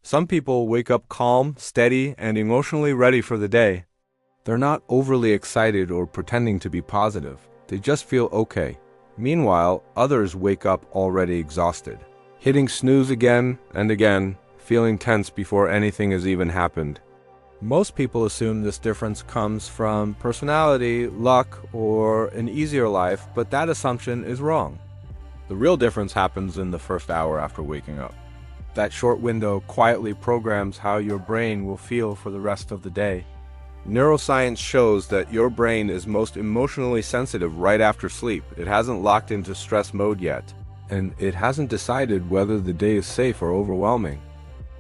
Some people wake up calm, steady, and emotionally ready for the day. They're not overly excited or pretending to be positive. They just feel okay. Meanwhile, others wake up already exhausted, hitting snooze again and again, feeling tense before anything has even happened. Most people assume this difference comes from personality, luck, or an easier life, but that assumption is wrong. The real difference happens in the first hour after waking up. That short window quietly programs how your brain will feel for the rest of the day. Neuroscience shows that your brain is most emotionally sensitive right after sleep. It hasn't locked into stress mode yet, and it hasn't decided whether the day is safe or overwhelming.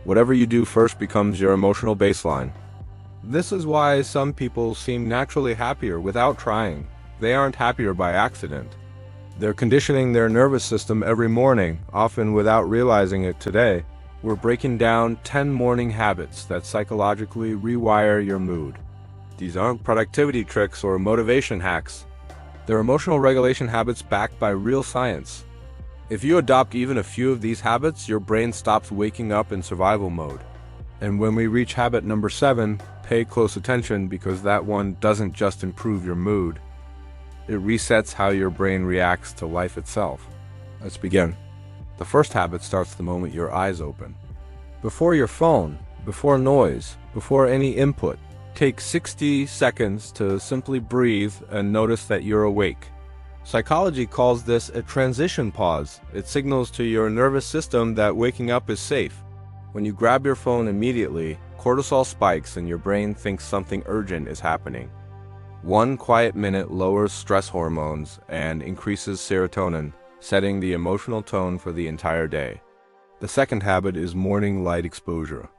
Whatever you do first becomes your emotional baseline. This is why some people seem naturally happier without trying. They aren't happier by accident. They're conditioning their nervous system every morning, often without realizing it today. We're breaking down 10 morning habits that psychologically rewire your mood. These aren't productivity tricks or motivation hacks. They're emotional regulation habits backed by real science. If you adopt even a few of these habits, your brain stops waking up in survival mode. And when we reach habit number 7, pay close attention because that one doesn't just improve your mood. It resets how your brain reacts to life itself. Let's begin. The first habit starts the moment your eyes open. Before your phone, before noise, before any input, take 60 seconds to simply breathe and notice that you're awake. Psychology calls this a transition pause. It signals to your nervous system that waking up is safe. When you grab your phone immediately, cortisol spikes and your brain thinks something urgent is happening. 1 quiet minute lowers stress hormones and increases serotonin, setting the emotional tone for the entire day. The second habit is morning light exposure.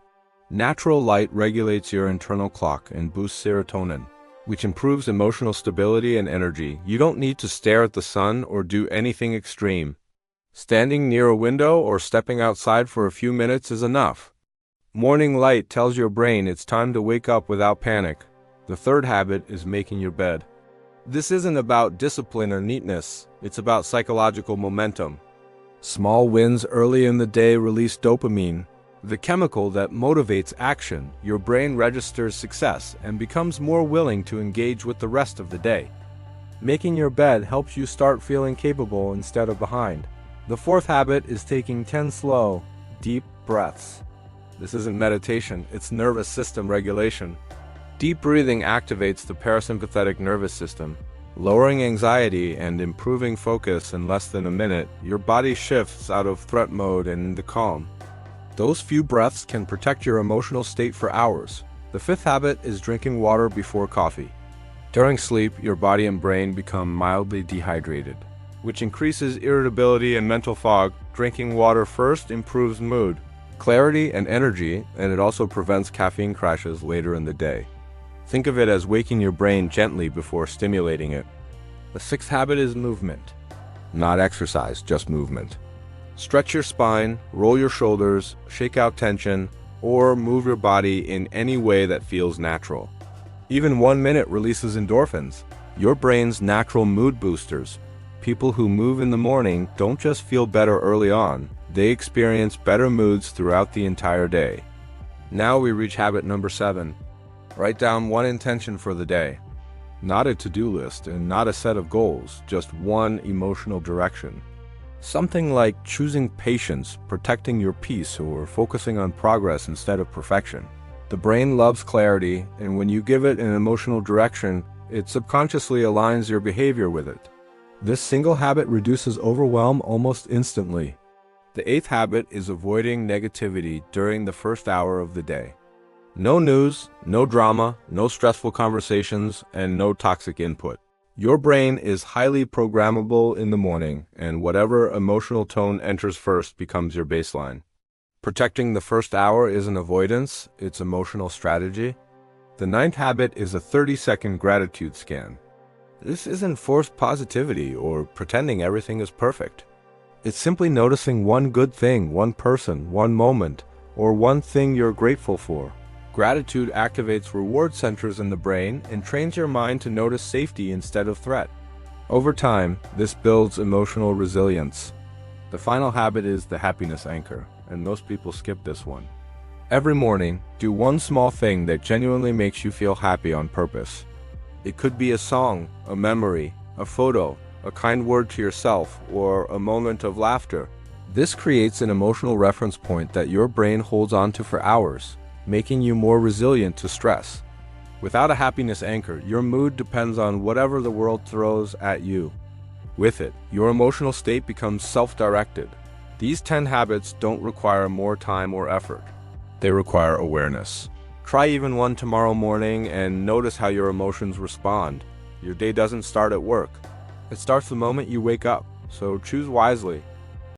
Natural light regulates your internal clock and boosts serotonin, which improves emotional stability and energy. You don't need to stare at the sun or do anything extreme. Standing near a window or stepping outside for a few minutes is enough. Morning light tells your brain it's time to wake up without panic. The third habit is making your bed. This isn't about discipline or neatness, it's about psychological momentum. Small wins early in the day release dopamine, the chemical that motivates action. Your brain registers success and becomes more willing to engage with the rest of the day. Making your bed helps you start feeling capable instead of behind. The fourth habit is taking 10 slow, deep breaths. This isn't meditation, it's nervous system regulation. Deep breathing activates the parasympathetic nervous system, lowering anxiety and improving focus in less than a minute. Your body shifts out of threat mode and into calm. Those few breaths can protect your emotional state for hours. The fifth habit is drinking water before coffee. During sleep, your body and brain become mildly dehydrated, which increases irritability and mental fog. Drinking water first improves mood, clarity, and energy, and it also prevents caffeine crashes later in the day. Think of it as waking your brain gently before stimulating it. The sixth habit is movement. Not exercise, just movement. Stretch your spine, roll your shoulders, shake out tension, or move your body in any way that feels natural. Even 1 minute releases endorphins, your brain's natural mood boosters. People who move in the morning don't just feel better early on, they experience better moods throughout the entire day. Now we reach habit number 7. Write down one intention for the day. Not a to-do list and not a set of goals, just one emotional direction. Something like choosing patience, protecting your peace, or focusing on progress instead of perfection. The brain loves clarity, and when you give it an emotional direction, it subconsciously aligns your behavior with it. This single habit reduces overwhelm almost instantly. The eighth habit is avoiding negativity during the first hour of the day. No news, no drama, no stressful conversations, and no toxic input. Your brain is highly programmable in the morning, and whatever emotional tone enters first becomes your baseline. Protecting the first hour isn't avoidance, it's emotional strategy. The ninth habit is a 30-second gratitude scan. This isn't forced positivity or pretending everything is perfect. It's simply noticing one good thing, one person, one moment, or one thing you're grateful for. Gratitude activates reward centers in the brain and trains your mind to notice safety instead of threat. Over time, this builds emotional resilience. The final habit is the happiness anchor, and most people skip this one. Every morning, do one small thing that genuinely makes you feel happy on purpose. It could be a song, a memory, a photo, a kind word to yourself, or a moment of laughter. This creates an emotional reference point that your brain holds onto for hours, making you more resilient to stress. Without a happiness anchor, your mood depends on whatever the world throws at you. With it, your emotional state becomes self-directed. These 10 habits don't require more time or effort. They require awareness. Try even one tomorrow morning and notice how your emotions respond. Your day doesn't start at work. It starts the moment you wake up, so choose wisely.